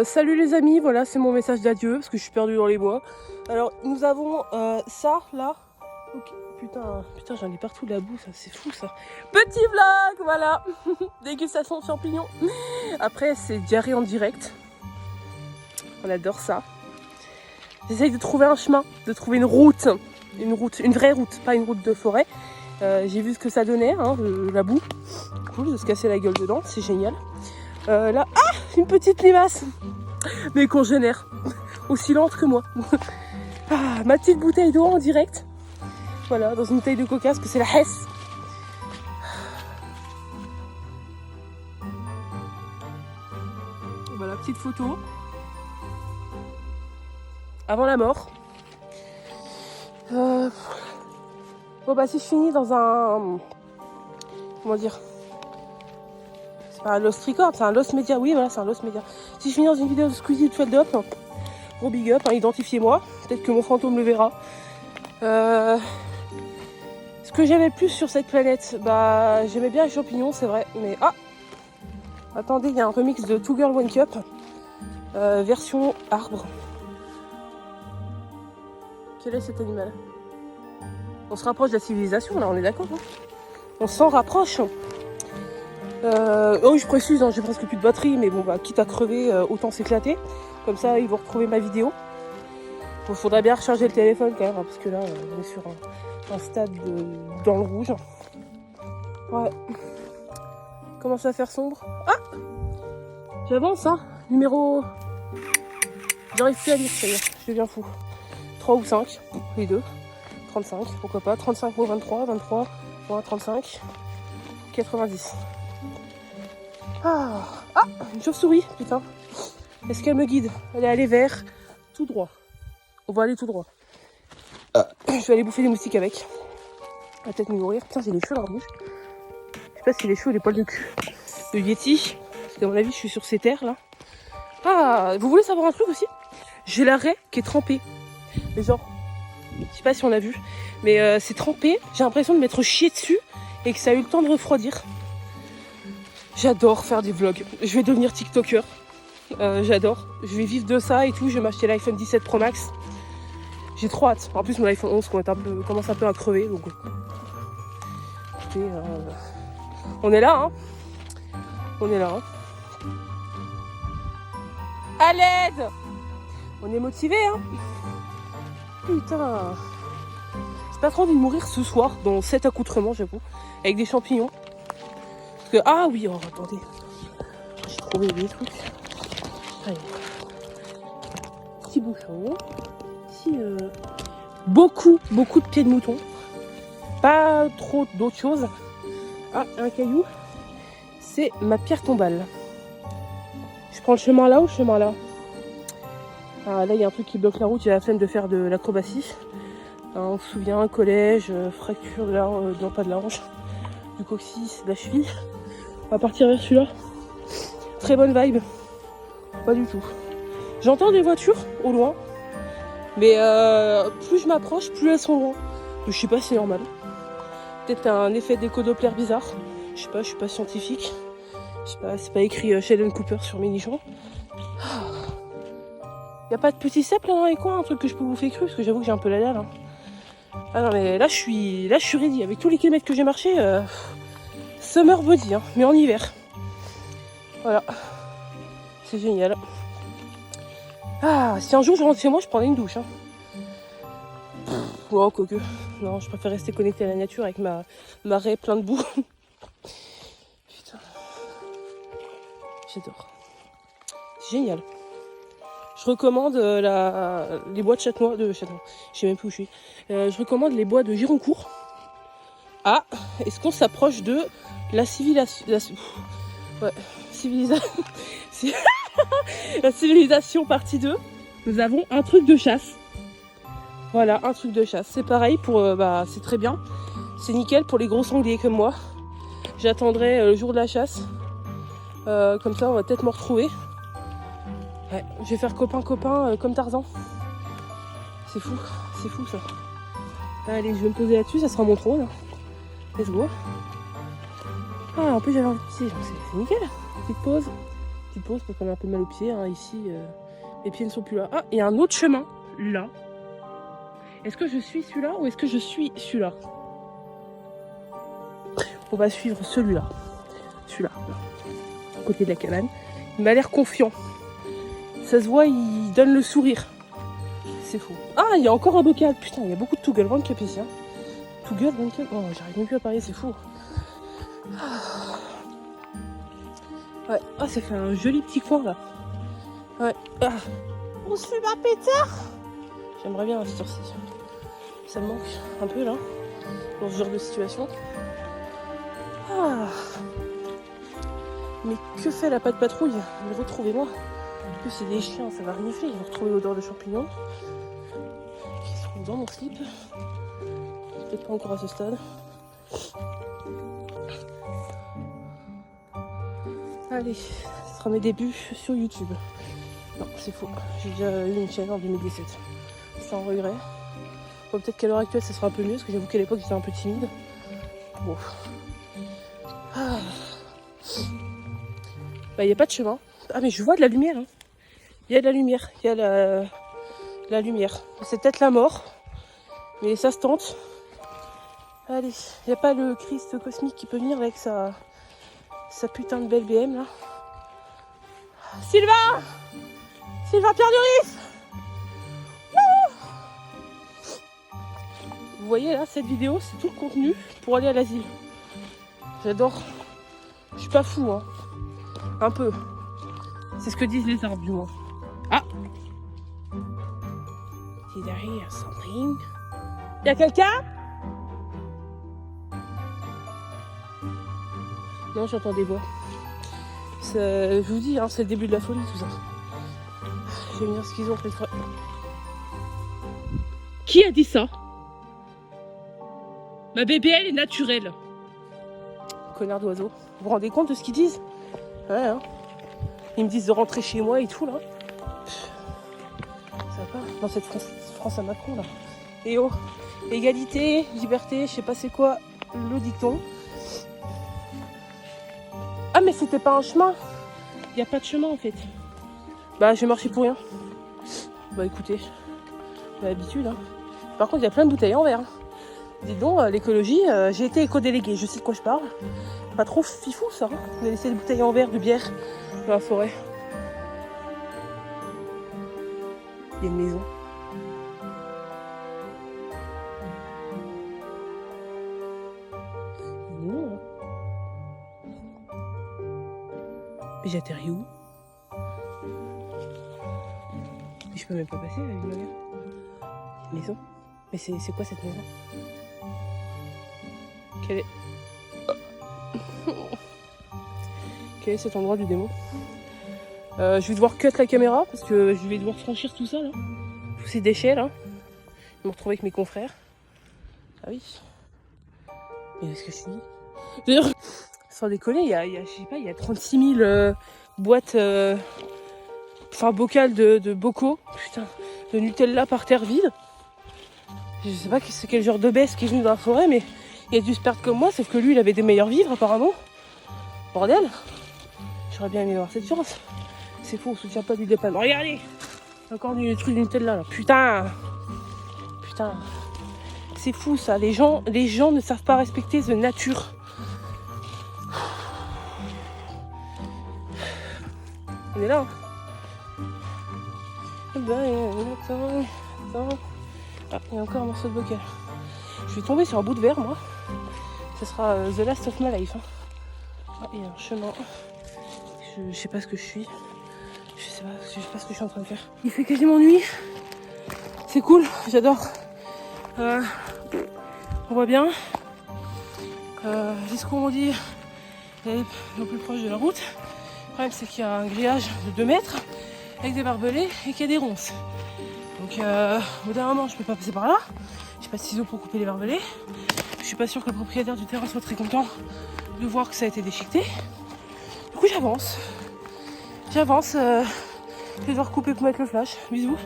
Salut les amis, voilà c'est mon message d'adieu parce que je suis perdue dans les bois. Alors nous avons ça là. Okay. Putain j'en ai partout de la boue, ça c'est fou ça. Petit vlog, voilà. Dégustation de champignons. Après c'est diarrhée en direct. On adore ça. J'essaye de trouver un chemin, de trouver une route, une vraie route, pas une route de forêt. J'ai vu ce que ça donnait, hein, la boue. Cool, de se casser la gueule dedans, c'est génial. Là, une petite limace. Mes congénères, aussi lente que moi. Ma petite bouteille d'eau en direct. Voilà, dans une bouteille de coca, parce que c'est la Hesse. Voilà, petite photo. Avant la mort. Bon bah si je finis dans un... Comment dire ? C'est pas un Lost Record, c'est un Lost Media. Oui voilà, c'est un Lost Media. Si je finis dans une vidéo de Squeezie de Feld Up, gros big up, hein, identifiez-moi. Peut-être que mon fantôme le verra. Ce que j'aimais le plus sur cette planète, bah j'aimais bien les champignons, c'est vrai. Mais attendez, il y a un remix de Two Girl One Cup. Version arbre. Quel est cet animal ? On se rapproche de la civilisation, là, on est d'accord, hein. On s'en rapproche. Oui, je précise, hein, j'ai presque plus de batterie, mais bon, bah, quitte à crever, autant s'éclater. Comme ça, ils vont retrouver ma vidéo. Bon, faudrait bien recharger le téléphone quand même, hein, parce que là, on est sur un stade dans le rouge. Ouais. Commence à faire sombre. Ah ! J'avance, hein. Numéro... J'arrive plus à lire, ça y est, je deviens fou. 3 ou 5, les deux. 35, pourquoi pas. 35 moins 23, 23 moins 35, 90. Une chauve-souris, putain. Est-ce qu'elle me guide ? Elle est allée vers tout droit. On va aller tout droit. Je vais aller bouffer des moustiques avec. Elle va peut-être me nourrir. Putain, j'ai les cheveux dans la bouche. Je sais pas si les cheveux ou les poils de cul. De Yeti. Parce qu'à mon avis, je suis sur ces terres là. Vous voulez savoir un truc aussi ? J'ai la raie qui est trempée. Mais genre, je sais pas si on l'a vu. Mais c'est trempé. J'ai l'impression de m'être chié dessus et que ça a eu le temps de refroidir. J'adore faire des vlogs. Je vais devenir TikToker. J'adore. Je vais vivre de ça et tout. Je vais m'acheter l'iPhone 17 Pro Max. J'ai trop hâte. En plus, mon iPhone 11 commence un peu à crever. Donc, écoutez, on est là, hein. On est là, hein. À l'aide ! On est motivés, hein. Putain. J'ai pas trop envie de mourir ce soir dans cet accoutrement, j'avoue. Avec des champignons. Parce que, oui, attendez. J'ai trouvé des trucs. Allez. Petit bouchon. Beaucoup de pieds de mouton. Pas trop d'autres choses. Un caillou. C'est ma pierre tombale. Je prends le chemin là ou le chemin là ? Là, il y a un truc qui bloque la route. J'ai la flemme de faire de l'acrobatie. On se souvient, collège, fracture de la hanche, non pas de la hanche, du coccyx, de la cheville. On va partir vers celui-là. Très bonne vibe. Pas du tout. J'entends des voitures au loin. Mais plus je m'approche, plus elles sont loin. Je sais pas si c'est normal. Peut-être un effet d'écho Doppler bizarre. Je sais pas, je suis pas scientifique. Je sais pas, c'est pas écrit Sheldon Cooper sur mes nichons. Y'a pas de petit cèpe là dans les coins, un truc que je peux bouffer cru, parce que j'avoue que j'ai un peu la dalle. Hein. Non mais là je suis ready. Avec tous les kilomètres que j'ai marché, summer body, hein, mais en hiver. Voilà. C'est génial. Si un jour je rentre chez moi, je prendrai une douche. Hein. Quoique. Non, je préfère rester connectée à la nature avec ma raie plein de boue. Putain. J'adore. C'est génial. Je recommande les bois de Châtenois. Je sais même plus où je suis. Je recommande les bois de Gironcourt. Est-ce qu'on s'approche de la civilisation la civilisation partie 2. Nous avons un truc de chasse. Voilà, un truc de chasse. C'est pareil pour... c'est très bien. C'est nickel pour les gros sangliers comme moi. J'attendrai le jour de la chasse. Comme ça, on va peut-être me retrouver. Ouais, je vais faire copain comme Tarzan. C'est fou ça. Allez, je vais me poser là-dessus, ça sera mon trône. Let's go. En plus j'avais envie de... C'est nickel. Petite pause, petite pause parce qu'on a un peu mal aux pieds. Hein. Ici, mes pieds ne sont plus là. Ah, il y a un autre chemin là. Est-ce que je suis celui-là ou est-ce que je suis celui-là? On va suivre celui-là. Celui-là, là, à côté de la cabane. Il m'a l'air confiant. Ça se voit, il donne le sourire. C'est faux. Ah, il y a encore un bocal. Putain, il y a beaucoup de Tuggle One Cup ici. Hein. Tuggle One Cup. Oh, j'arrive même plus à parler, c'est fou. Ouais. Ah, ça fait un joli petit coin là. Ouais. Ah. On se fait ma pétard. J'aimerais bien à cette heure-ci. Ça me manque un peu là, dans ce genre de situation. Ah. Mais que fait la patte patrouille? Retrouvez-moi. Que c'est des chiens, ça va renifler. Ils vont retrouver l'odeur de champignons. Qui se trouvent dans mon slip. Peut-être pas encore à ce stade. Allez, ce sera mes débuts sur YouTube. Non, c'est faux. J'ai déjà eu une chaîne en 2017. C'est un regret. Bon, peut-être qu'à l'heure actuelle, ça sera un peu mieux, parce que j'avoue qu'à l'époque, j'étais un peu timide. Bon. Ah. Bah, il n'y a pas de chemin. Ah, mais je vois de la lumière. Hein. Il y a de la lumière. Il y a la lumière. C'est peut-être la mort. Mais ça se tente. Allez, il n'y a pas le Christ cosmique qui peut venir avec sa putain de belle BM, là. Sylvain Pierre Duris. Vous voyez là, cette vidéo, c'est tout le contenu pour aller à l'asile. J'adore. Je suis pas fou, hein. Un peu. C'est ce que disent les arbres, du moins. Ah! Did I hear something? Y'a quelqu'un? Non, j'entends des voix. Je vous dis, hein, c'est le début de la folie, tout ça. Je vais venir ce qu'ils ont fait. Qui a dit ça? Ma BBL est naturelle. Connard d'oiseau. Vous vous rendez compte de ce qu'ils disent? Ouais, hein. Ils me disent de rentrer chez moi et tout, là. Ça va pas dans cette France à Macron, là. Et oh, égalité, liberté, je sais pas c'est quoi le dicton. Ah, mais c'était pas un chemin. Il n'y a pas de chemin, en fait. Bah, je vais marcher pour rien. Bah, écoutez, j'ai l'habitude, hein. Par contre, il y a plein de bouteilles en verre. Dis donc, l'écologie, j'ai été éco-déléguée, je sais de quoi je parle. Pas trop fifou, ça, hein, de laisser des bouteilles en verre de bière dans la forêt. Il y a une maison. Non, hein. Mais j'atterris où? Je peux même pas passer avec ma mère. Maison? Mais c'est quoi cette maison? Quel est cet endroit du démon? Je vais devoir cut la caméra parce que je vais devoir franchir tout ça là. Tous ces déchets là. Je vais me retrouver avec mes confrères. Ah oui. Mais est-ce que je suis dit? D'ailleurs, sans déconner, il y a je sais pas, il y a 36 000 boîtes, enfin bocales de bocaux, putain, de Nutella par terre vide. Je sais pas c'est quel genre de bête qui est venu dans la forêt, mais il a dû se perdre comme moi, sauf que lui il avait des meilleurs vivres apparemment. Bordel. J'aurais bien aimé avoir cette chance. C'est faux, on soutient pas du dépannement. Regardez, encore du truc Nutella là. Putain. C'est fou ça. Les gens ne savent pas respecter the nature. On est là. Attends. Ah, il y a encore un morceau de bocal. Je vais tomber sur un bout de verre, moi. Ce sera the last of my life. Hein. Ah, il y a un chemin. Je sais pas ce que je suis. Je sais pas ce que je suis en train de faire. Il fait quasiment nuit. C'est cool, j'adore. On voit bien. Jusqu'où on dit est le plus proche de la route. Le problème c'est qu'il y a un grillage de 2 mètres avec des barbelés et qu'il y a des ronces. Donc au bout d'un moment je peux pas passer par là. J'ai pas de ciseaux pour couper les barbelés. Je suis pas sûre que le propriétaire du terrain soit très content de voir que ça a été déchiqueté. Du coup j'avance. Je vais devoir couper pour mettre le flash. Bisous.